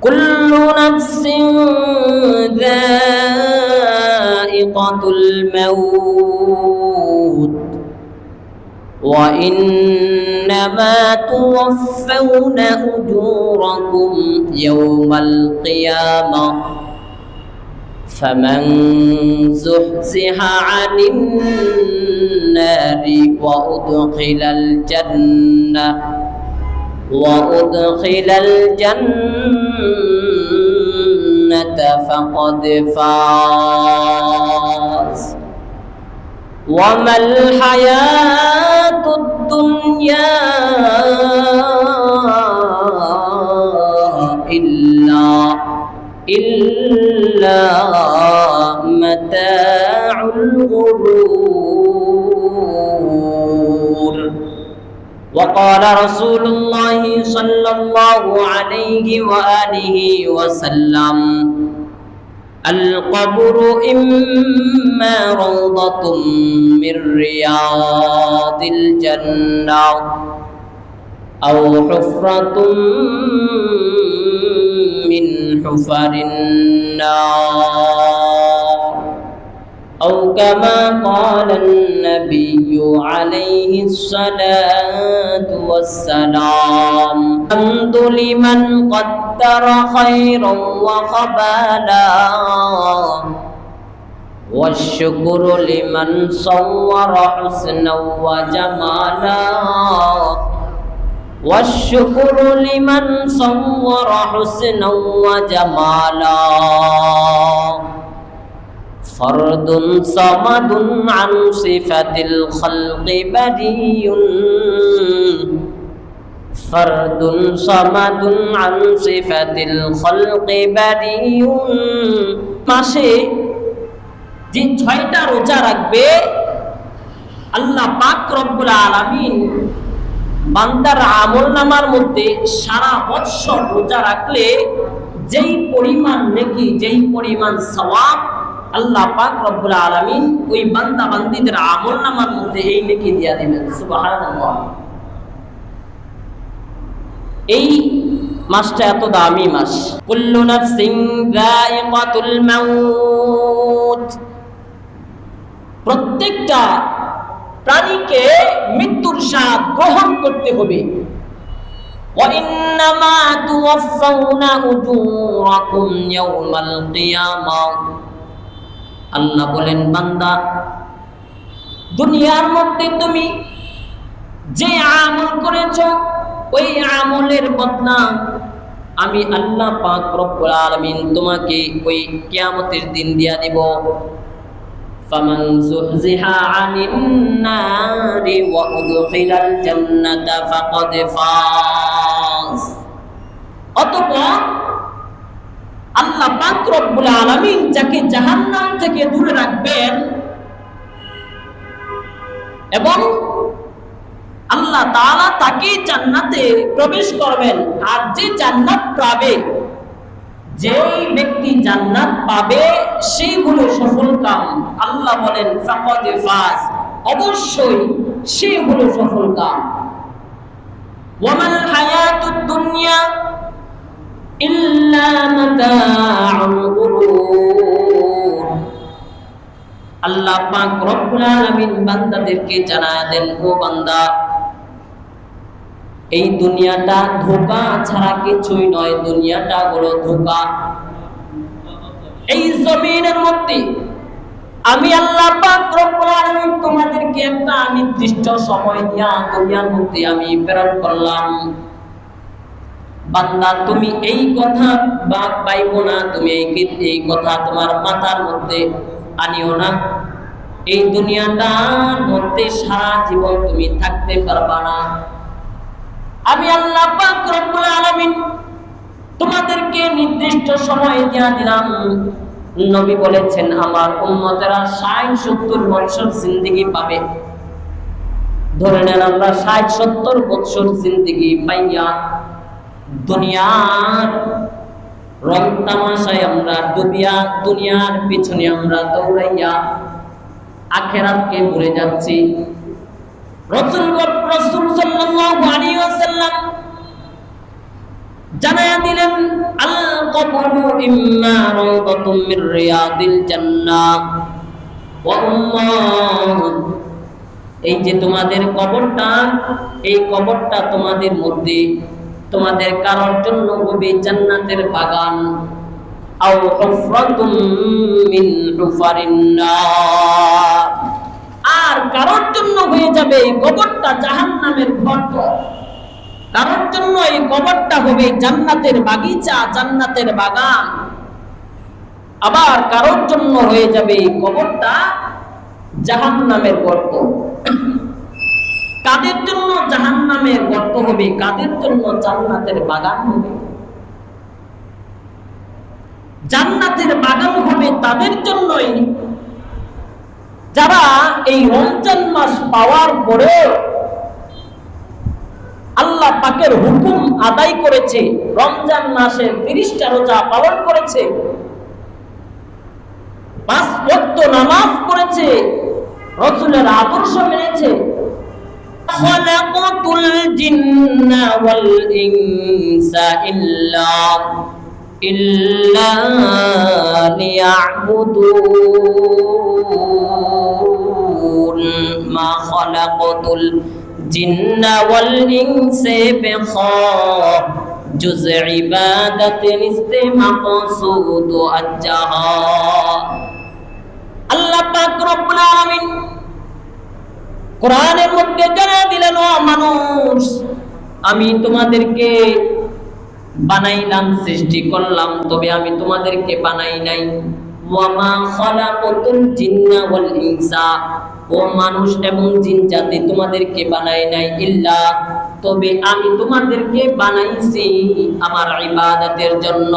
কুল্লু নাফসিন যায়িকাতুল মাউত ওয়া ইন্নামা তুওয়াফাউনা উজুরাকুম ইয়াওমাল কিয়ামাহ فمن زحزح عن النار وأدخل الجنة فقد فاز وما الحياة الدنيا إلا متاع الغرور وقال رسول الله صلى الله عليه وآله وسلم القبر إما روضة من رياض الجنة أو حفرة من حفر النار أو كما قال النبي عليه الصلاة والسلام الحمد لمن قدر خيرا وقبالا والشكر لمن صور حسنا وجمالا والشكر لمن صور حسنا وجمالا فرد صمد عن صفة الخلق بديع فرد صمد عن صفة الخلق بديع মাসে যে 6টা রোজা রাখবে আল্লাহ পাক রব্বুল আলামিন বান্দার আমলনামার মধ্যে সারা বছর রোজা রাখলে যেই পরিমাণ নেকি যেই পরিমাণ সওয়াব আল্লাহ পাক রব্বুল আলামিন ওই বান্দা বান্দীদের আমলনামার মধ্যে এই নেকি দিয়া দিবেন সুবহানাল্লাহ। এই মাসটা এত দামি মাস। কুল্লু নাফসিন যায়িকাতুল মাউত, প্রত্যেকটা প্রাণীকে মৃত্যুর স্বাদ গ্রহণ করতে হবে। ওয়া ইন্নামা তুওয়াফাউনা উজুরাকুম ইয়াওমাল কিয়ামাহ, আল্লাহ বলেন বান্দা দুনিয়ার মধ্যে তুমি যে আমল করেছো ওই আমলের বদলা আমি আল্লাহ পাক রব্বুল আলামিন তোমাকে ওই কিয়ামতের দিন দিয়া দিব। فمن زحزح عن النار وأدخل الجنة فقد فاز। অতঃপর আল্লাহ পাক রব্বুল আলামিন যাকে জাহান্নাম থেকে দূরে রাখবেন এবং আল্লাহ তাআলা তাকে জান্নাতে প্রবেশ করবেন। আর যে জান্নাত পাবে, যে ব্যক্তি জান্নাত পাবে সেই হলো সফল কাম। আল্লাহ বলেন ফাকাদ ফাজ, অবশ্যই সে হলো সফল কাম। ওয়ামাল হায়াতুদ দুনিয়া ইল্লা মাতাউল গুরুর। আল্লাহ পাক রব্বুল আলামিন বান্দাদেরকে জানায় দেন, ও বান্দা এই দুনিয়াটা ধোঁকা ছাড়া কিছুই নয়, দুনিয়াটা হলো ধোঁকা। এই জমিনের মধ্যে আমি আল্লাহ পাক রব্বুল আলামিন তোমাদেরকে একটা নির্দিষ্ট সময় দিয়া দুনিয়ার মধ্যে আমি প্রেরণ করলাম। বান্দা তুমি এই কথা পাইবো না, তুমি এই কথা তোমার মাথার মধ্যে আনিও না। এই দুনিয়াটার মধ্যে সারা জীবন তুমি থাকতে পারবা না। আমি আল্লাহ পাক রব্বুল আলামিন তোমাদেরকে নির্দিষ্ট সময় দিয়া দিলাম। নবী বলেছেন আমার উম্মতেরা 60-70 বছর জিন্দেগি পাবে। ধরে নেন আমরা 60-70 বছর জিন্দেগি পাইয়া দুনিয়ার রং তামাশায় আমরা ডুবিয়া, দুনিয়ার পিছনে আমরা দৌড়াইয়া আখিরাতকে ভুলে যাচ্ছি। রাসূল সাল্লাল্লাহু আলাইহি ওয়াসাল্লাম জানায়া দিলেন আল কবরু ইম্মা রাওদাতুম মির রিয়াদিল জান্নাহ ওয়া উম্মাহ, এই যে তোমাদের কবরটা, এই কবরটা তোমাদের মধ্যে তোমাদের কারোর জন্য হবে জান্নাতের বাগান, আও হুফরাতুম মিন হুফারিন নার, আর কারোর জন্য হয়ে যাবে এই কবরটা জাহান্নামের গর্ত, কারোর জন্য এই কবরটা হবে জান্নাতের বাগিচা, জান্নাতের বাগান। আবার কারোর জন্য হয়ে যাবে এই কবরটা জাহান্নামের গর্ত। কাদের জন্য জাহান্নামের গর্ত হবে, কাদের জন্য জান্নাতের বাগান হবে? জান্নাতের বাগান হবে তাদের জন্যই যারা এই রমজান মাস পাওয়ার পরে আল্লাহ পাকের হুকুম আদায় করেছে, রমজান মাসের 30টা রোজা পালন করেছে, 5 ওয়াক্ত নামাজ পড়েছে, রাসূলের আদর্শ মেনেছে। খালাকাতুল জিন্না ওয়াল ইনসা ইল্লা লিয়াবুদুন মা খালাকাতুল জিন্না ওয়াল ইনসা জুজ ইবাদাতিন ইস্তেমাকসুদ আজ্জাহা। আল্লাহ পাক রব্বুল আলামিন কোরআনের মধ্যে জানিয়ে দিলেন, ও মানুষ, আমি তোমাদেরকে বানাইলাম, সৃষ্টি করলাম, তবে আমি তোমাদেরকে বানাই নাই। ওয়া মা খালাকাতুল জিন্না ওয়াল ইনসা, ও মানুষ এবং জিন জাতি তোমাদেরকে বানাই নাই, ইল্লা, তবে আমি তোমাদেরকে বানাইছি আমার ইবাদতের জন্য।